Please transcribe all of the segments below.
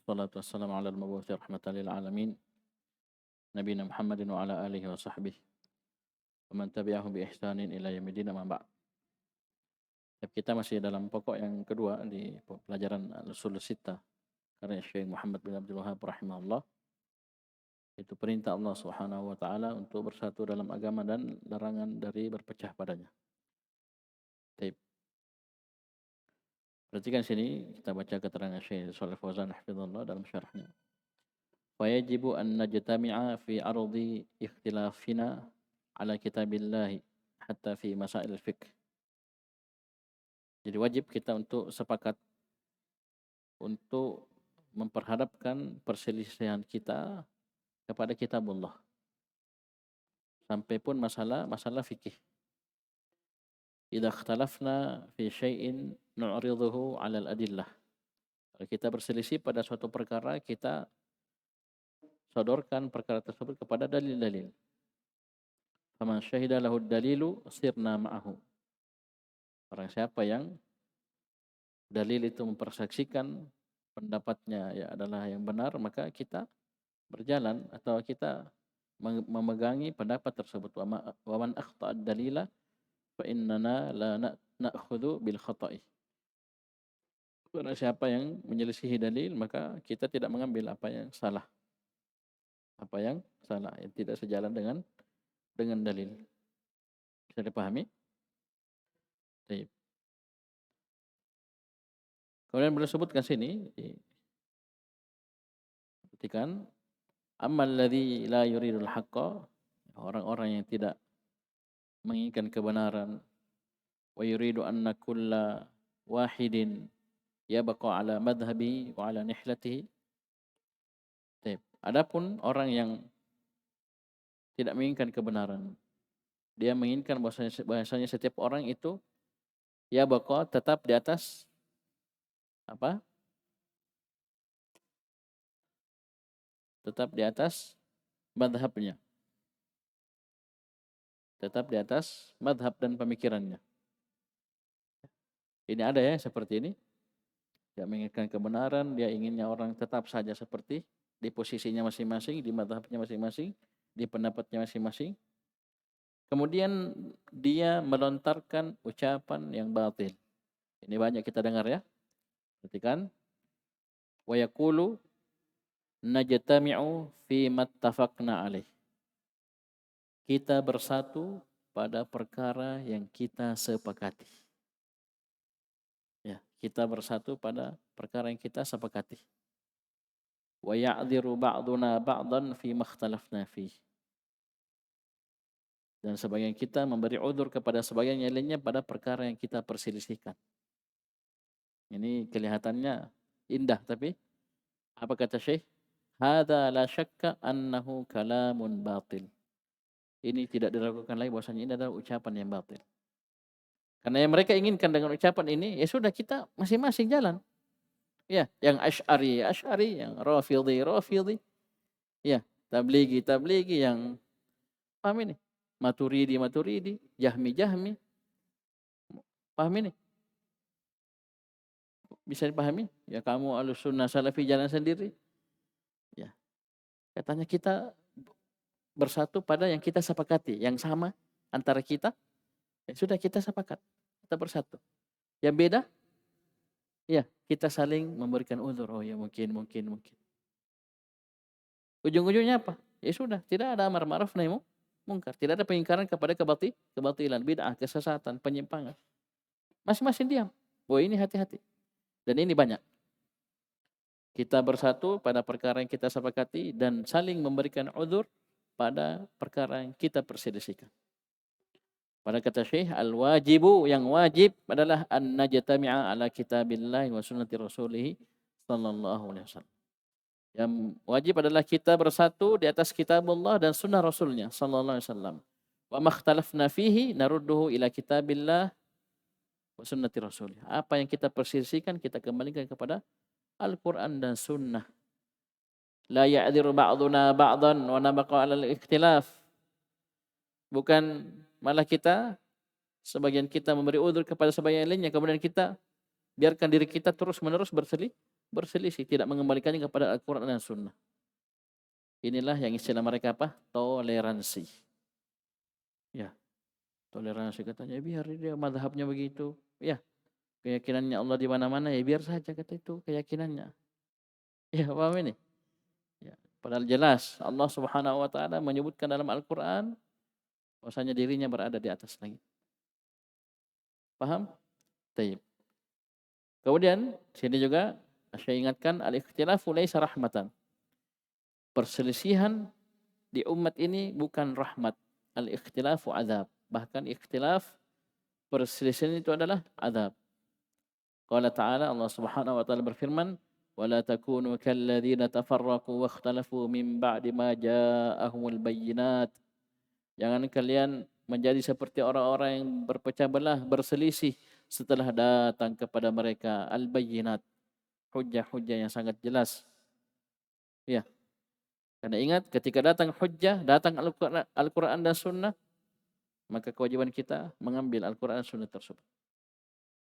Wassalatu wassalamu ala al-mabuthi rahmatan lil alamin nabiyina Muhammadin wa ala alihi wa sahbihi wa man tabi'ahum bi ihsanin ila yaumil amma ba'd. Kita masih dalam pokok yang kedua di pelajaran al-usul sittah karya Syekh Muhammad bin Abdul Wahhab rahimahullah. Itu perintah Allah Subhanahu wa taala untuk bersatu dalam agama dan larangan dari berpecah padanya. Baik. Perhatikan sini kita baca keterangan Syekh Shalih Fauzan hafizahullah dalam syarahnya. Wajibu an najtami'a fi ardi ikhtilafina ala kitabillah hatta fi masail fiqh. Jadi wajib kita untuk sepakat untuk memperhadapkan perselisihan kita kepada kitabullah. Sampai pun masalah fikih. Idza ikhtalafna fi syai'in nu'riduhu 'ala al-adillah. Kalau kita berselisih pada suatu perkara, kita sodorkan perkara tersebut kepada dalil-dalil. Faman syahida lahu dalilu sirna ma'ahu. Orang siapa yang dalil itu mempersaksikan pendapatnya ya adalah yang benar, maka kita berjalan atau kita memegangi pendapat tersebut. Wa man akhta'a ad-dalila fa innana la na'khudhu bil khata'i. Barang siapa yang menyelisihi dalil, maka kita tidak mengambil apa yang salah. Apa yang salah, yang tidak sejalan dengan dalil. Bisa dipahami? Baik. Kemudian beliau sebutkan sini, perhatikan, ammal ladzi la yuridul haqqa, orang-orang yang tidak menginginkan kebenaran, wa yuridu anna kulla wahidin yabqa ala madhhabi wa ala nihlatihi. Baik. Adapun orang yang tidak menginginkan kebenaran, dia menginginkan bahasanya setiap orang itu ya baqa tetap di atas apa? Tetap di atas madhabnya. Tetap di atas madhab dan pemikirannya. Ini ada ya seperti ini. Dia menginginkan kebenaran, dia inginnya orang tetap saja seperti di posisinya masing-masing, di madhabnya masing-masing, di pendapatnya masing-masing. Kemudian dia melontarkan ucapan yang batil. Ini banyak kita dengar ya. Perhatikan. Wa yaqulu najtami'u fi mattafaqna alaih. Kita bersatu pada perkara yang kita sepakati. Ya, kita bersatu pada perkara yang kita sepakati. Wa ya'dhiru ba'duna ba'dan fi makhtalafna fihi. Dan sebagian kita memberi udzur kepada sebagian yang lainnya pada perkara yang kita perselisihkan. Ini kelihatannya indah, tapi apa kata Syekh? Hadza la syakka annahu kalamun batil. Ini tidak diragukan lagi bahwasanya ini adalah ucapan yang batil. Karena yang mereka inginkan dengan ucapan ini, ya sudah kita masing-masing jalan. Ya, yang Asy'ari, yang Rafidhi. Ya, Tablighi, yang paham ini? Maturidi, Jahmi. Paham ini? Bisa dipahami? Ya kamu Ahlussunnah Salafi jalan sendiri. Ya. Katanya kita bersatu pada yang kita sepakati, yang sama antara kita. Ya sudah kita sepakat, kita bersatu. Yang beda, ya kita saling memberikan uzur. Oh ya mungkin. Ujung-ujungnya apa? Ya sudah, tidak ada amar ma'ruf nahi munkar, tidak ada pengingkaran kepada kebatilan, bid'ah, kesesatan, penyimpangan. Masing-masing diam. Oh ini hati-hati. Dan ini banyak. Kita bersatu pada perkara yang kita sepakati dan saling memberikan uzur pada perkara yang kita perselisihkan. Pada kata Syekh, al-wajibu, yang wajib adalah an najtami'a ala kitabillah wa sunnati rasulih sallallahu alaihi wasallam. Yang wajib adalah kita bersatu di atas kitabullah dan sunnah rasulnya sallallahu alaihi wasallam. Wa makhtalafna fihi narudduhu ila kitabillah wa sunnati rasulih. Apa yang kita perselisihkan kita kembalikan kepada Al-Quran dan sunnah. La ya'dhiru ba'duna ba'dan wa nabaqa 'alal ikhtilaf. Bukan malah kita, sebagian kita memberi udzur kepada sebagian lainnya, kemudian kita biarkan diri kita terus-menerus berselisih, tidak mengembalikannya kepada Al-Quran dan Sunnah. Inilah yang istilah mereka apa? Toleransi. Ya, toleransi katanya, biar dia mazhabnya begitu. Ya, keyakinannya Allah di mana-mana, ya biar saja kata itu keyakinannya. Ya, paham ini? Ya, padahal jelas Allah Subhanahu wa taala menyebutkan dalam Al-Qur'an bahwasanya dirinya berada di atas langit. Paham? Baik. Kemudian sini juga saya ingatkan al-ikhtilafu laisa rahmatan. Perselisihan di umat ini bukan rahmat. Al-ikhtilafu azab. Bahkan ikhtilaf perselisihan itu adalah azab. Qala ta'ala, Allah Subhanahu wa taala berfirman, "Wala takunu kalladzina tafarraqu wakhtalafu min ba'di ma ja'ahumul bayyinat." Jangan kalian menjadi seperti orang-orang yang berpecah belah, berselisih setelah datang kepada mereka al-bayyinat, hujjah-hujjah yang sangat jelas. Ya, karena ingat ketika datang hujjah, datang Al-Quran dan Sunnah, maka kewajiban kita mengambil Al-Quran dan Sunnah tersebut.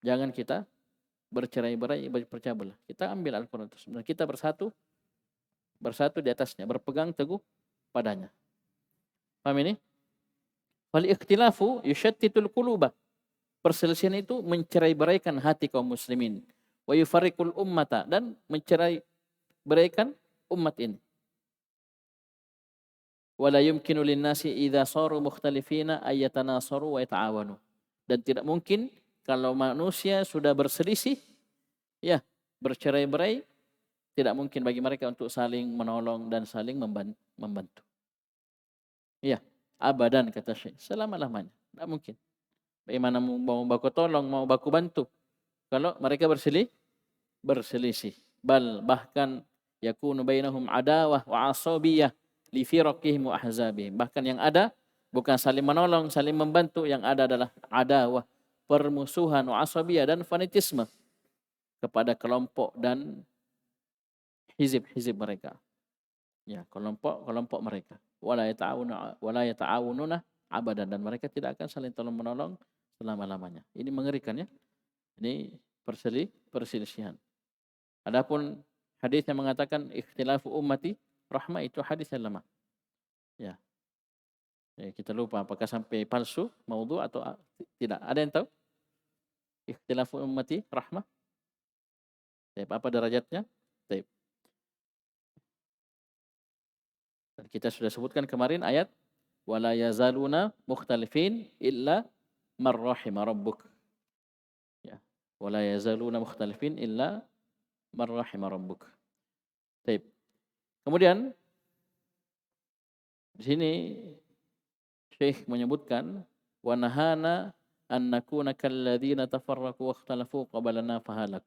Jangan kita bercerai-berai, berpecah belah. Kita ambil Al-Quran tersebut. Kita bersatu di atasnya, berpegang teguh padanya. Paham ini? Fal ikhtilafu yushattitul quluba. Perselisihan itu mencerai-beraikan hati kaum muslimin. Wa yufarriqul ummata, dan mencerai-beraikan umat ini. Wala yumkinu linnasi idza saru mukhtalifina ay yatanasaru wa yata'awanu. Dan tidak mungkin kalau manusia sudah berselisih, ya, bercerai-berai, tidak mungkin bagi mereka untuk saling menolong dan saling membantu. Ya, abadan kata Syekh, selama-lamanya. Tidak mungkin. Bagaimana mau baku tolong, mau baku bantu kalau mereka berselisih. Bahkan yakunu bainahum adawah wa asabiyah li firaqihim wa ahzabihim. Bahkan yang ada bukan saling menolong, saling membantu, yang ada adalah adawah, permusuhan, wa asabiyah, dan fanatisme kepada kelompok dan hizib-hizib mereka. Ya, kelompok mereka. Wala yata'awununa abadan, dan mereka tidak akan saling tolong menolong selama-lamanya. Ini mengerikan ya. Ini perselisihan. Adapun hadis yang mengatakan ikhtilafu ummati rahmah, itu hadis yang lemah. Ya. Kita lupa apakah sampai palsu, maudhu atau tidak. Ada yang tahu? Ikhtilafu ummati rahmah. Apa derajatnya? Baik. Dan kita sudah sebutkan kemarin ayat wala yazaluna mukhtalifin illa man rahima rabbuk. Ya. Wala yazaluna mukhtalifin illa man rahima rabbuk. Baik. Kemudian di sini Syekh menyebutkan wa nahana an nakuna kalladzina tafarraqu wa ikhtalafu qablana fahalak.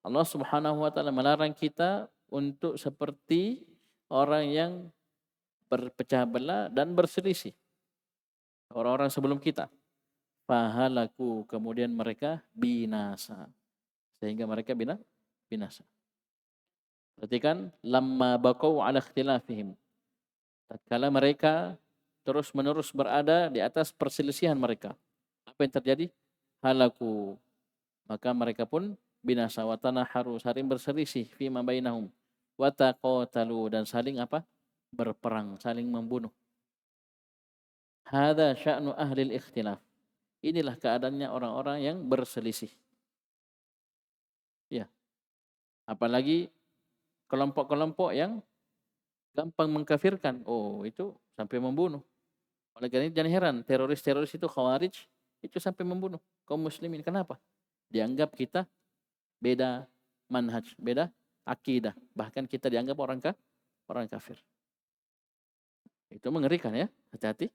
Allah Subhanahu wa taala melarang kita untuk seperti orang yang berpecah belah dan berselisih. Orang-orang sebelum kita. Fahalaku, kemudian mereka binasa. Sehingga mereka binasa. Perhatikan, lamma baqau ala ikhtilafihim. Tatkala mereka terus-menerus berada di atas perselisihan mereka. Apa yang terjadi? Halaku. Maka mereka pun binasa. Wa tanaharu, saling berselisih fima bainahum. Wa taqatalu, dan saling apa? Berperang, saling membunuh. Hadza sya'nu ahli al-ikhtilaf. Inilah keadaannya orang-orang yang berselisih. Ya. Apalagi kelompok-kelompok yang gampang mengkafirkan. Oh, itu sampai membunuh. Oleh karena itu jangan heran, teroris-teroris itu khawarij itu sampai membunuh kaum muslimin. Kenapa? Dianggap kita beda manhaj, beda akidah. Bahkan kita dianggap orang kafir. Itu mengerikan ya, hati-hati.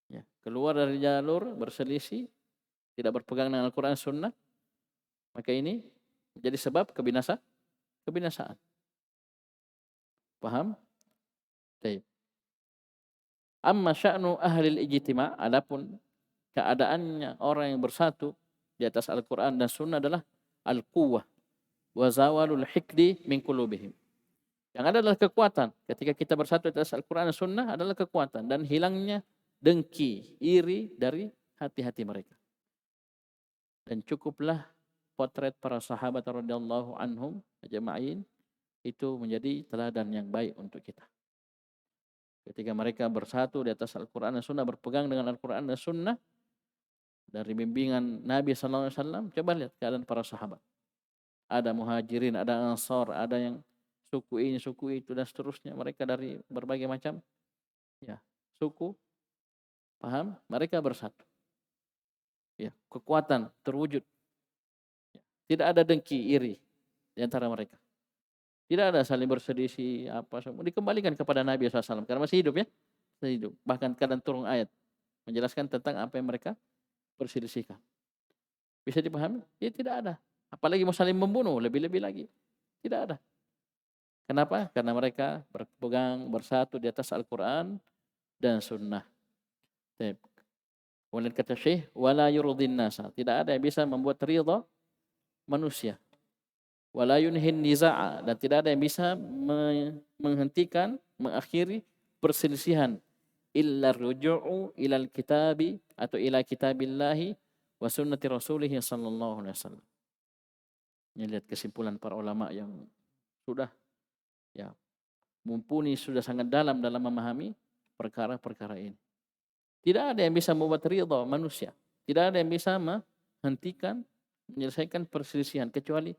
Ya, keluar dari jalur, berselisih, tidak berpegang dengan Al-Quran Sunnah, maka ini jadi sebab kebinasaan. Paham? Baik. Amma sya'nu ahlil ijtima', adapun keadaannya orang yang bersatu di atas Al-Quran dan Sunnah adalah al-quwwah wa zawalul hikdi min qulubihim. Yang ada adalah kekuatan. Ketika kita bersatu di atas Al-Quran dan Sunnah adalah kekuatan, dan hilangnya dengki, iri dari hati-hati mereka. Dan cukuplah potret para sahabat radhiyallahu anhum ajma'in itu menjadi teladan yang baik untuk kita. Ketika mereka bersatu di atas Al-Quran dan Sunnah, berpegang dengan Al-Quran dan Sunnah dari bimbingan Nabi SAW, coba lihat keadaan para sahabat. Ada muhajirin, ada ansar, ada yang suku ini, suku itu, dan seterusnya. Mereka dari berbagai macam ya suku, paham? Mereka bersatu. Ya, kekuatan terwujud. Ya. Tidak ada dengki, iri di antara mereka. Tidak ada saling berselisih apa semua. Dikembalikan kepada Nabi SAW karena masih hidup ya, masih hidup. Bahkan kadang turun ayat menjelaskan tentang apa yang mereka perselisihkan. Bisa dipahami? Ya tidak ada. Apalagi mau saling membunuh, lebih-lebih lagi. Tidak ada. Kenapa? Karena mereka berpegang bersatu di atas Al-Quran dan Sunnah. Kemudian kata Syekh, wala yurdin nasa. Tidak ada yang bisa membuat ridha manusia. Wala yunhin niza'a. Dan tidak ada yang bisa menghentikan, mengakhiri perselisihan. Illa ruju'u ilal kitabi atau ila kitabillahi wa sunnati rasulih sallallahu alaihi wasallam. Ini lihat kesimpulan para ulama yang sudah ya mumpuni, sudah sangat dalam memahami perkara-perkara ini. Tidak ada yang bisa membuat ridha manusia. Tidak ada yang bisa menghentikan, menyelesaikan perselisihan kecuali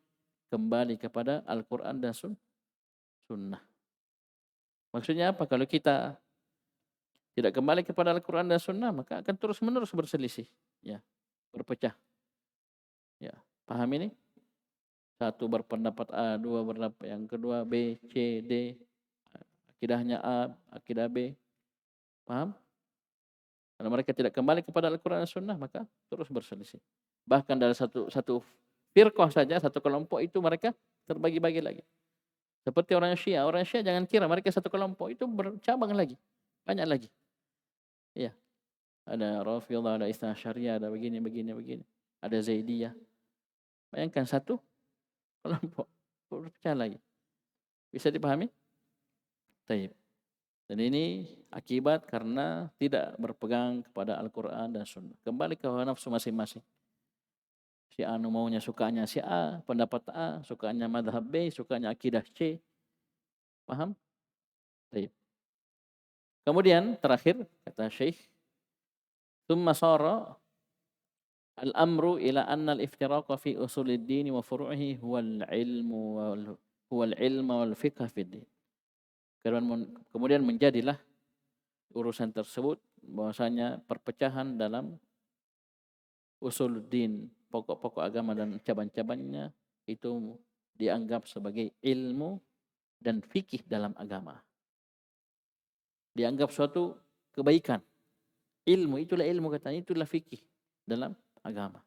kembali kepada Al-Quran dan Sunnah. Maksudnya apa? Kalau kita tidak kembali kepada Al-Quran dan Sunnah, maka akan terus-menerus berselisih, ya, berpecah. Ya, paham ini? Satu berpendapat A, dua berpendapat yang kedua B, C, D. Akidahnya A, akidah B. Paham? Kalau mereka tidak kembali kepada Al-Quran dan Sunnah, maka terus berselisih. Bahkan dari satu firqah saja, satu kelompok itu mereka terbagi-bagi lagi. Seperti orang Syiah jangan kira mereka satu kelompok, itu bercabang lagi. Banyak lagi. Iya. Ada Rafidhah, ada Itsna Asy'ariyah, ada begini. Ada Zaidiyah. Bayangkan satu kelompok berpecah lagi. Bisa dipahami? Taib. Dan ini akibat karena tidak berpegang kepada Al-Quran dan Sunnah. Kembali ke hawa nafsu masing-masing. Si A maunya sukanya si A, pendapat A, sukanya madhab B, sukanya akidah C. Paham? Taib. Kemudian terakhir kata Syekh, "Tsumma sara al-amru ila anna al-iftiraqa fi usulid din wa furu'ihi huwa al-ilmu wal fiqh fi din." Kemudian menjadilah urusan tersebut bahwasanya perpecahan dalam usul din, pokok-pokok agama dan cabang-cabangnya itu dianggap sebagai ilmu dan fikih dalam agama. Dianggap suatu kebaikan. Ilmu, itulah ilmu katanya, itulah fikih dalam agama.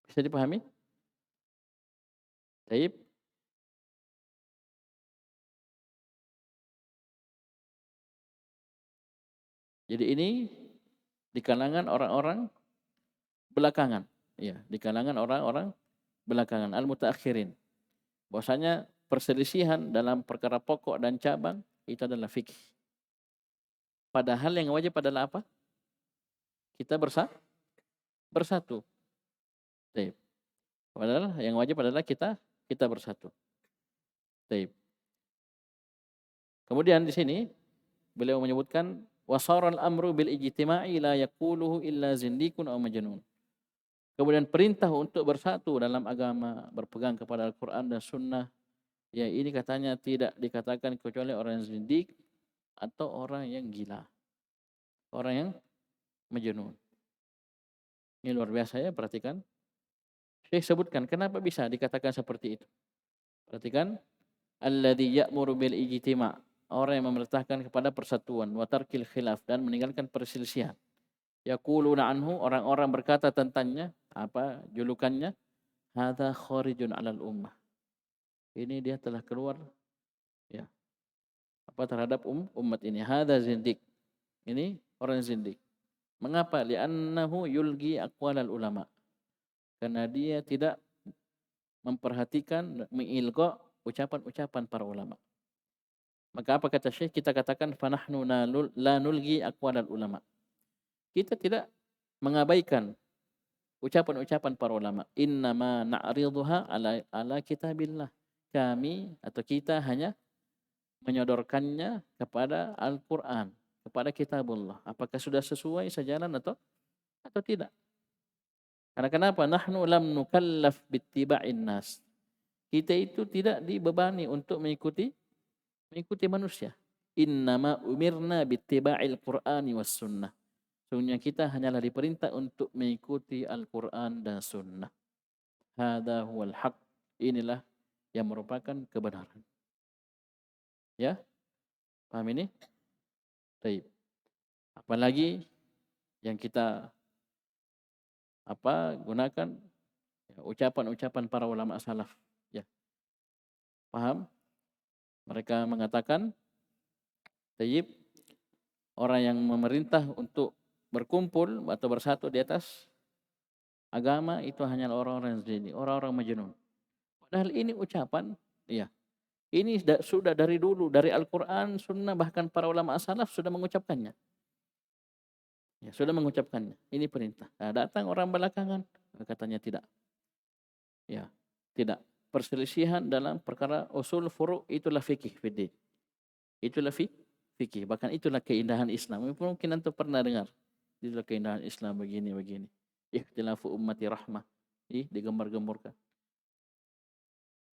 Bisa dipahami? Baik. Jadi ini di kalangan orang-orang belakangan, ya, di kalangan orang-orang belakangan al-mutaakhirin. Bahwasanya perselisihan dalam perkara pokok dan cabang itu adalah fikih. Padahal yang wajib adalah apa? Kita bersatu. Baik. Padahal yang wajib adalah kita bersatu. Baik. Kemudian di sini beliau menyebutkan wasaral amru bil ijtima'i la yaquluhu illa zindikun aw majnun. Kemudian perintah untuk bersatu dalam agama, berpegang kepada Al-Quran dan Sunnah, ya ini katanya tidak dikatakan kecuali orang yang zindik atau orang yang gila, orang yang majnun. Ini luar biasa ya, perhatikan. Syekh sebutkan kenapa bisa dikatakan seperti itu. Perhatikan, alladzi ya'muru bil ijtima', orang yang memerintahkan kepada persatuan, wa tarkil khilaf, dan meninggalkan perselisihan. Yaquluna anhu, orang-orang berkata tentangnya, apa julukannya? Hadza kharijun 'alal ummah. Ini dia telah keluar ya. Apa terhadap umat ini? Hadza zindik. Ini orang zindik. Mengapa? Li'annahu yulgi aqwalal ulama. Karena dia tidak memperhatikan, mengilqa ucapan-ucapan para ulama. Maka apa kata Syekh? Kita katakan fanahnu la nulgi aqwalal ulama. Kita tidak mengabaikan ucapan-ucapan para ulama. Innama na'riduha ala kitabillah. Kami atau kita hanya menyodorkannya kepada Al-Quran, kepada kitabullah. Apakah sudah sesuai sejalan atau tidak? Karena kenapa? Nahnu lam nukallaf bittiba'in nas. Kita itu tidak dibebani untuk mengikuti manusia. Innama umirna bittiba'il Qur'ani was sunnah. Sesungguhnya kita hanyalah diperintah untuk mengikuti Al-Quran dan Sunnah. Hada huwal haq. Inilah yang merupakan kebenaran. Ya, paham ini? Baik. Apalagi yang kita gunakan ucapan-ucapan para ulama salaf. Ya, paham? Mereka mengatakan, tayyib, orang yang memerintah untuk berkumpul atau bersatu di atas agama itu hanya orang-orang yang zini, orang-orang majnun. Padahal ini ucapan, ya, ini sudah dari dulu, dari Al-Quran, Sunnah, bahkan para ulama as-salaf sudah mengucapkannya. Ya, sudah mengucapkannya. Ini perintah. Nah, datang orang belakangan, katanya tidak. Ya, tidak. Perselisihan dalam perkara usul furu' itulah fikih fiddin. Itulah fikih. Bahkan itulah keindahan Islam. Mungkin antum pernah dengar. Itulah keindahan Islam begini. Ikhtilafu ummati rahmah. Digembar-gemburkan.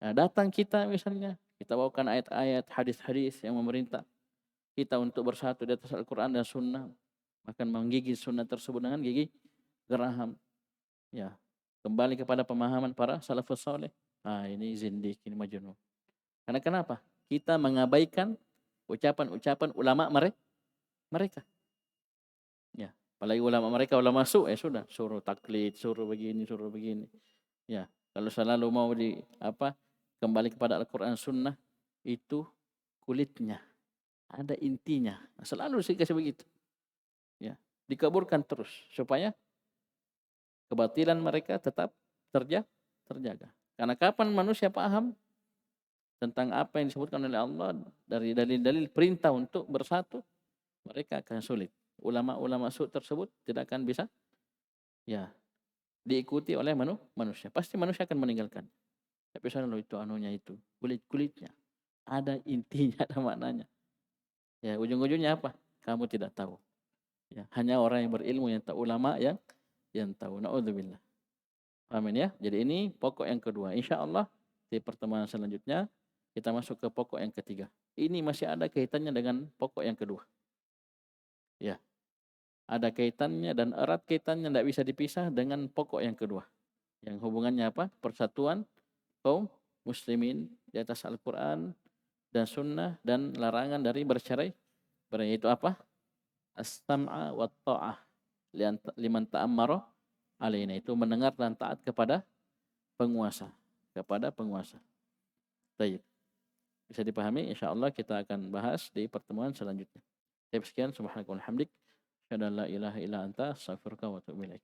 Nah, datang kita misalnya, kita bawakan ayat-ayat, hadis-hadis yang memerintah kita untuk bersatu di atas Al-Quran dan Sunnah. Bahkan menggigit Sunnah tersebut dengan gigi geraham. Ya, kembali kepada pemahaman para salafus saleh. Ini zindik, ini majnun. Karena kenapa? Kita mengabaikan ucapan-ucapan ulama mereka. Ya, apalagi ulama mereka ulama sudah suruh taklid, suruh begini. Ya, kalau selalu mau kembali kepada Al-Quran Sunnah, itu kulitnya ada intinya. Selalu sih kasih begitu. Ya, dikaburkan terus supaya kebatilan mereka tetap terjaga. Karena kapan manusia paham tentang apa yang disebutkan oleh Allah dari dalil-dalil perintah untuk bersatu, mereka akan sulit. Ulama-ulama tersebut tidak akan bisa diikuti oleh manusia. Pasti manusia akan meninggalkan. Tapi selalu itu kulitnya ada intinya, ada maknanya. Ya, ujung-ujungnya apa? Kamu tidak tahu. Ya, hanya orang yang berilmu yang tahu, ulama yang tahu. Na'udzubillah. Amin ya. Jadi ini pokok yang kedua. InsyaAllah di pertemuan selanjutnya kita masuk ke pokok yang ketiga. Ini masih ada kaitannya dengan pokok yang kedua. Ya. Ada kaitannya dan erat kaitannya, tidak bisa dipisah dengan pokok yang kedua. Yang hubungannya apa? Persatuan kaum muslimin di atas Al-Quran dan Sunnah dan larangan dari bercerai. Itu apa? As-sam'a wa ta'ah liman ta'ammara alaina. Itu mendengar dan taat kepada penguasa. Baik. Bisa dipahami? InsyaAllah kita akan bahas di pertemuan selanjutnya. Sekian, subhanakallahumma wa bihamdik, asyhadu an la ilaha illa anta, astaghfiruka wa atubu ilaik.